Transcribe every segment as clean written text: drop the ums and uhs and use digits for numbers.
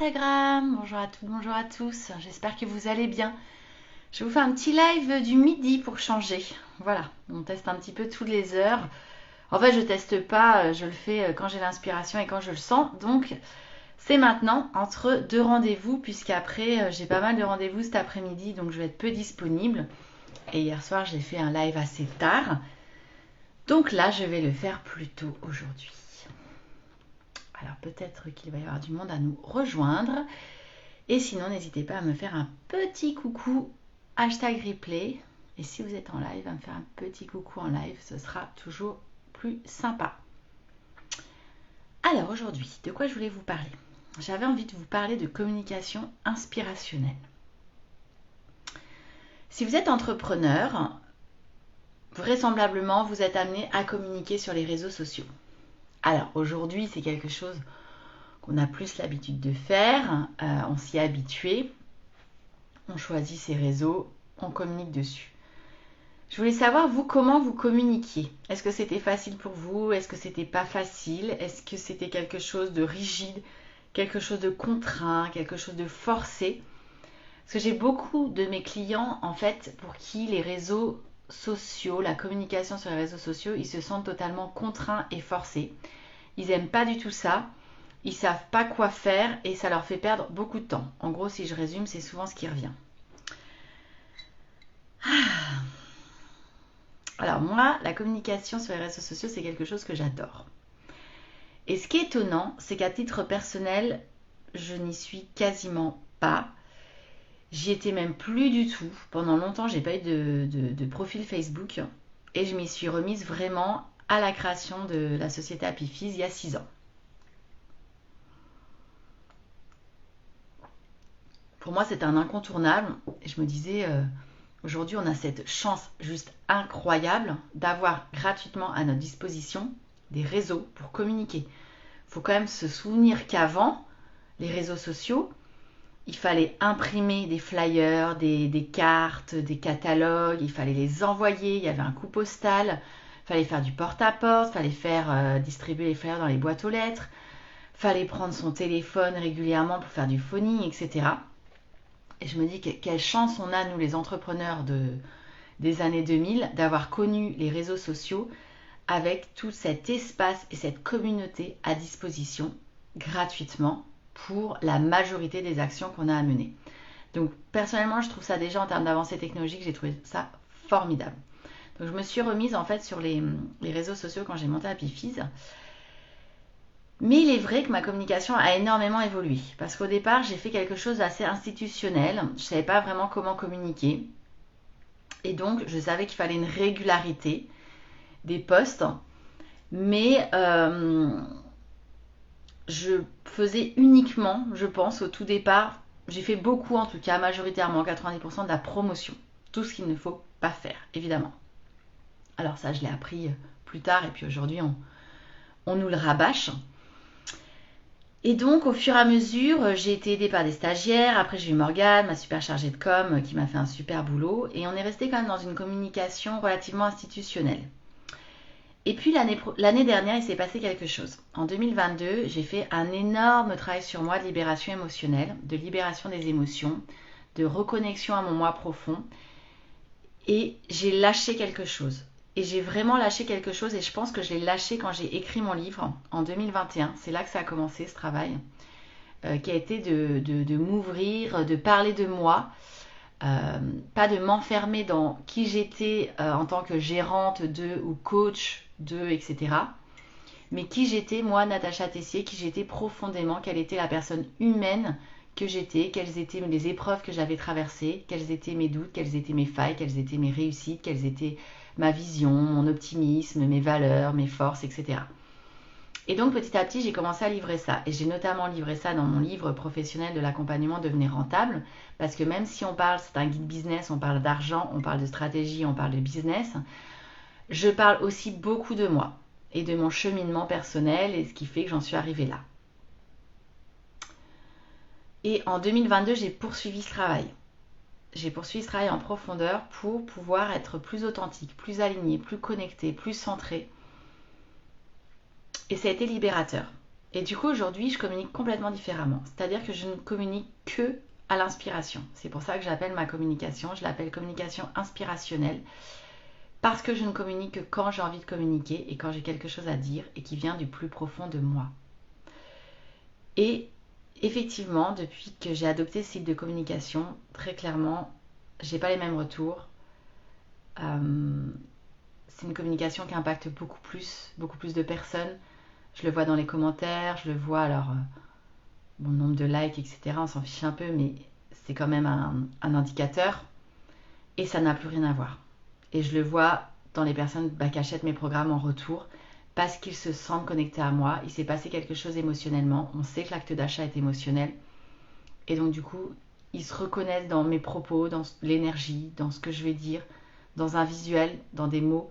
Instagram. Bonjour à toutes, bonjour à tous. J'espère que vous allez bien. Je vous fais un petit live du midi pour changer. Voilà, on teste un petit peu toutes les heures. En fait, je teste pas, je le fais quand j'ai l'inspiration et quand je le sens. Donc, c'est maintenant entre deux rendez-vous, puisqu'après, j'ai pas mal de rendez-vous cet après-midi, donc je vais être peu disponible. Et hier soir, j'ai fait un live assez tard. Donc là, je vais le faire plus tôt aujourd'hui. Alors peut-être qu'il va y avoir du monde à nous rejoindre. Et sinon, n'hésitez pas à me faire un petit coucou hashtag replay. Et si vous êtes en live, à me faire un petit coucou en live, ce sera toujours plus sympa. Alors aujourd'hui, de quoi je voulais vous parler? J'avais envie de vous parler de communication inspirationnelle. Si vous êtes entrepreneur, vraisemblablement, vous êtes amené à communiquer sur les réseaux sociaux. Alors aujourd'hui, c'est quelque chose qu'on a plus l'habitude de faire, on s'y est habitué, on choisit ses réseaux, on communique dessus. Je voulais savoir, vous, comment vous communiquiez. Est-ce que c'était facile pour vous? Est-ce que c'était pas facile? Est-ce que c'était quelque chose de rigide, quelque chose de contraint, quelque chose de forcé? Parce que j'ai beaucoup de mes clients, en fait, pour qui les réseaux sociaux, la communication sur les réseaux sociaux, ils se sentent totalement contraints et forcés. Ils n'aiment pas du tout ça. Ils savent pas quoi faire et ça leur fait perdre beaucoup de temps. En gros, si je résume, c'est souvent ce qui revient. Alors moi, la communication sur les réseaux sociaux, c'est quelque chose que j'adore. Et ce qui est étonnant, c'est qu'à titre personnel, je n'y suis quasiment pas. J'y étais même plus du tout. Pendant longtemps, j'ai pas eu de profil Facebook. Et je m'y suis remise vraiment à la création de la société Happy Fizz il y a 6 ans. Pour moi, c'était un incontournable. Et je me disais, aujourd'hui, on a cette chance juste incroyable d'avoir gratuitement à notre disposition des réseaux pour communiquer. Il faut quand même se souvenir qu'avant, les réseaux sociaux, il fallait imprimer des flyers, des cartes, des catalogues, il fallait les envoyer, il y avait un coup postal, il fallait faire du porte-à-porte, il fallait faire distribuer les flyers dans les boîtes aux lettres, il fallait prendre son téléphone régulièrement pour faire du phoning, etc. Et je me dis quelle chance on a, nous les entrepreneurs des années 2000, d'avoir connu les réseaux sociaux avec tout cet espace et cette communauté à disposition gratuitement pour la majorité des actions qu'on a à mener. Donc personnellement, je trouve ça déjà en termes d'avancée technologique, j'ai trouvé ça formidable. Donc je me suis remise en fait sur les réseaux sociaux quand j'ai monté Happy Fizz. Mais il est vrai que ma communication a énormément évolué. Parce qu'au départ, j'ai fait quelque chose d'assez institutionnel. Je ne savais pas vraiment comment communiquer. Et donc, je savais qu'il fallait une régularité des posts. Mais je faisais uniquement, je pense, au tout départ, j'ai fait beaucoup en tout cas, majoritairement, 90% de la promotion. Tout ce qu'il ne faut pas faire, évidemment. Alors ça, je l'ai appris plus tard et puis aujourd'hui, on nous le rabâche. Et donc, au fur et à mesure, j'ai été aidée par des stagiaires. Après, j'ai eu Morgane, ma super chargée de com, qui m'a fait un super boulot. Et on est resté quand même dans une communication relativement institutionnelle. Et puis, l'année dernière, il s'est passé quelque chose. En 2022, j'ai fait un énorme travail sur moi de libération émotionnelle, de libération des émotions, de reconnexion à mon moi profond. Et j'ai lâché quelque chose. Et j'ai vraiment lâché quelque chose et je pense que je l'ai lâché quand j'ai écrit mon livre en 2021. C'est là que ça a commencé ce travail, qui a été de m'ouvrir, de parler de moi, pas de m'enfermer dans qui j'étais en tant que gérante de ou coach de, etc. Mais qui j'étais, moi, Natacha Tessier, qui j'étais profondément, quelle était la personne humaine que j'étais, quelles étaient les épreuves que j'avais traversées, quels étaient mes doutes, quelles étaient mes failles, quelles étaient mes réussites, quelles étaient ma vision, mon optimisme, mes valeurs, mes forces, etc. Et donc petit à petit, j'ai commencé à livrer ça. Et j'ai notamment livré ça dans mon livre professionnel de l'accompagnement Devenir rentable. Parce que même si on parle, c'est un guide business, on parle d'argent, on parle de stratégie, on parle de business, je parle aussi beaucoup de moi et de mon cheminement personnel et ce qui fait que j'en suis arrivée là. Et en 2022, j'ai poursuivi ce travail. J'ai poursuivi ce travail en profondeur pour pouvoir être plus authentique, plus alignée, plus connectée, plus centrée. Et ça a été libérateur. Et du coup, aujourd'hui, je communique complètement différemment. C'est-à-dire que je ne communique que à l'inspiration. C'est pour ça que j'appelle ma communication, je l'appelle communication inspirationnelle. Parce que je ne communique que quand j'ai envie de communiquer et quand j'ai quelque chose à dire et qui vient du plus profond de moi. Et effectivement, depuis que j'ai adopté ce style de communication, très clairement, j'ai pas les mêmes retours. C'est une communication qui impacte beaucoup plus de personnes. Je le vois dans les commentaires, je le vois alors, bon nombre de likes, etc. On s'en fiche un peu, mais c'est quand même un indicateur. Et ça n'a plus rien à voir. Et je le vois dans les personnes qui achètent mes programmes en retour parce qu'ils se sentent connectés à moi. Il s'est passé quelque chose émotionnellement. On sait que l'acte d'achat est émotionnel. Et donc du coup, ils se reconnaissent dans mes propos, dans l'énergie, dans ce que je vais dire, dans un visuel, dans des mots.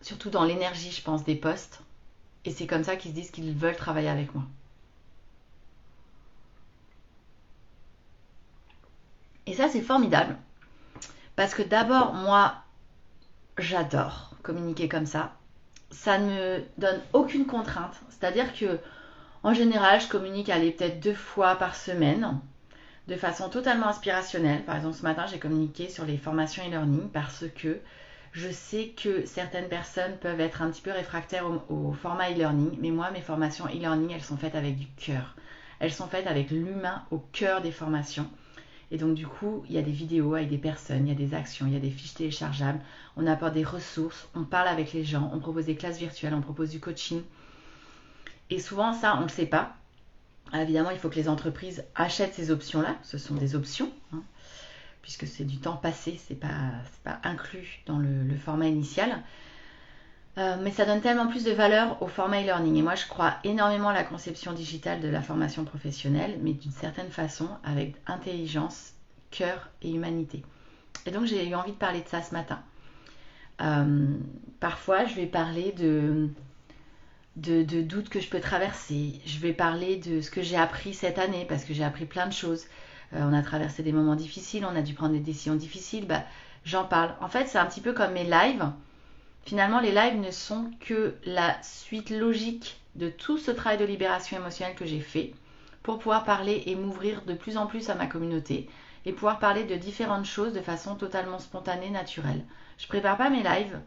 Surtout dans l'énergie, je pense, des posts. Et c'est comme ça qu'ils se disent qu'ils veulent travailler avec moi. Et ça, c'est formidable. Parce que d'abord, moi, j'adore communiquer comme ça. Ça ne me donne aucune contrainte. C'est-à-dire que, en général, je communique peut-être 2 fois par semaine, de façon totalement inspirationnelle. Par exemple, ce matin, j'ai communiqué sur les formations e-learning parce que je sais que certaines personnes peuvent être un petit peu réfractaires au format e-learning, mais moi, mes formations e-learning, elles sont faites avec du cœur. Elles sont faites avec l'humain au cœur des formations. Et donc du coup, il y a des vidéos avec des personnes, il y a des actions, il y a des fiches téléchargeables, on apporte des ressources, on parle avec les gens, on propose des classes virtuelles, on propose du coaching. Et souvent ça, on ne le sait pas. Alors, évidemment, il faut que les entreprises achètent ces options-là, ce sont des options, hein, puisque c'est du temps passé, c'est pas inclus dans le format initial. Mais ça donne tellement plus de valeur au format e-learning. Et moi, je crois énormément à la conception digitale de la formation professionnelle, mais d'une certaine façon, avec intelligence, cœur et humanité. Et donc, j'ai eu envie de parler de ça ce matin. Parfois, je vais parler de doutes que je peux traverser. Je vais parler de ce que j'ai appris cette année, parce que j'ai appris plein de choses. On a traversé des moments difficiles, on a dû prendre des décisions difficiles. Bah, j'en parle. En fait, c'est un petit peu comme mes lives. Finalement, les lives ne sont que la suite logique de tout ce travail de libération émotionnelle que j'ai fait pour pouvoir parler et m'ouvrir de plus en plus à ma communauté et pouvoir parler de différentes choses de façon totalement spontanée, naturelle. Je prépare pas mes lives.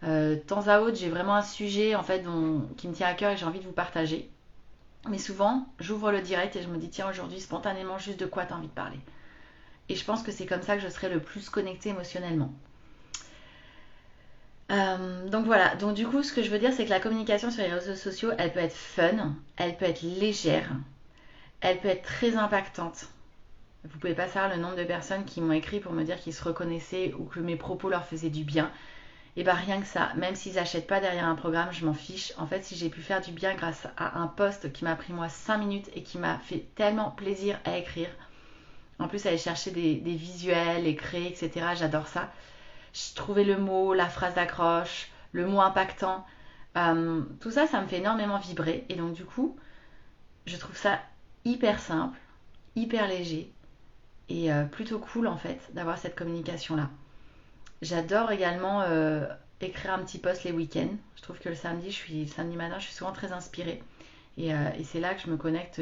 De temps à autre, j'ai vraiment un sujet en fait qui me tient à cœur et que j'ai envie de vous partager. Mais souvent, j'ouvre le direct et je me dis tiens aujourd'hui spontanément juste de quoi tu as envie de parler. Et je pense que c'est comme ça que je serai le plus connectée émotionnellement. Donc voilà, donc du coup ce que je veux dire c'est que la communication sur les réseaux sociaux elle peut être fun, elle peut être légère, elle peut être très impactante. Vous pouvez pas savoir le nombre de personnes qui m'ont écrit pour me dire qu'ils se reconnaissaient ou que mes propos leur faisaient du bien. Et bah rien que ça, même s'ils n'achètent pas derrière un programme, je m'en fiche. En fait si j'ai pu faire du bien grâce à un post qui m'a pris moi 5 minutes et qui m'a fait tellement plaisir à écrire. En plus aller chercher des visuels, et créer, etc. J'adore ça. Trouver le mot, la phrase d'accroche, le mot impactant. Tout ça, ça me fait énormément vibrer. Et donc du coup, je trouve ça hyper simple, hyper léger et plutôt cool en fait d'avoir cette communication-là. J'adore également écrire un petit post les week-ends. Je trouve que le samedi matin, je suis souvent très inspirée. Et c'est là que je me connecte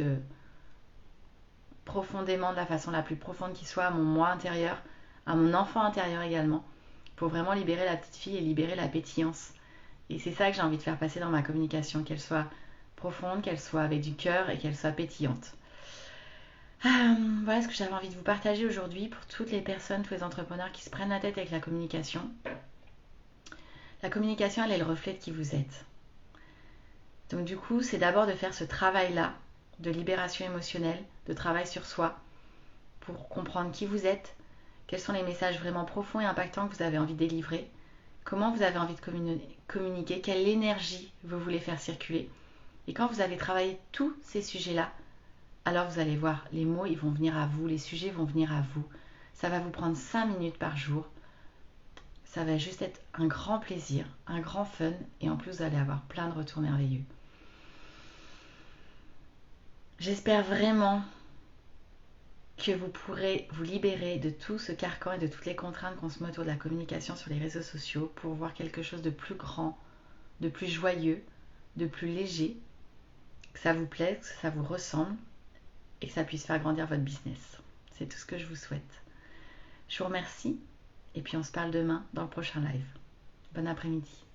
profondément, de la façon la plus profonde qui soit, à mon moi intérieur, à mon enfant intérieur également, pour vraiment libérer la petite fille et libérer la pétillance. Et c'est ça que j'ai envie de faire passer dans ma communication, qu'elle soit profonde, qu'elle soit avec du cœur et qu'elle soit pétillante. Voilà ce que j'avais envie de vous partager aujourd'hui pour toutes les personnes, tous les entrepreneurs qui se prennent la tête avec la communication. La communication, elle est le reflet de qui vous êtes. Donc du coup, c'est d'abord de faire ce travail-là de libération émotionnelle, de travail sur soi, pour comprendre qui vous êtes, quels sont les messages vraiment profonds et impactants que vous avez envie de délivrer, comment vous avez envie de communiquer, quelle énergie vous voulez faire circuler. Et quand vous avez travaillé tous ces sujets-là, alors vous allez voir, les mots ils vont venir à vous, les sujets vont venir à vous. Ça va vous prendre 5 minutes par jour. Ça va juste être un grand plaisir, un grand fun et en plus vous allez avoir plein de retours merveilleux. J'espère vraiment que vous pourrez vous libérer de tout ce carcan et de toutes les contraintes qu'on se met autour de la communication sur les réseaux sociaux pour voir quelque chose de plus grand, de plus joyeux, de plus léger que ça vous plaise, que ça vous ressemble et que ça puisse faire grandir votre business. C'est tout ce que je vous souhaite. Je vous remercie et puis on se parle demain dans le prochain live. Bon après-midi.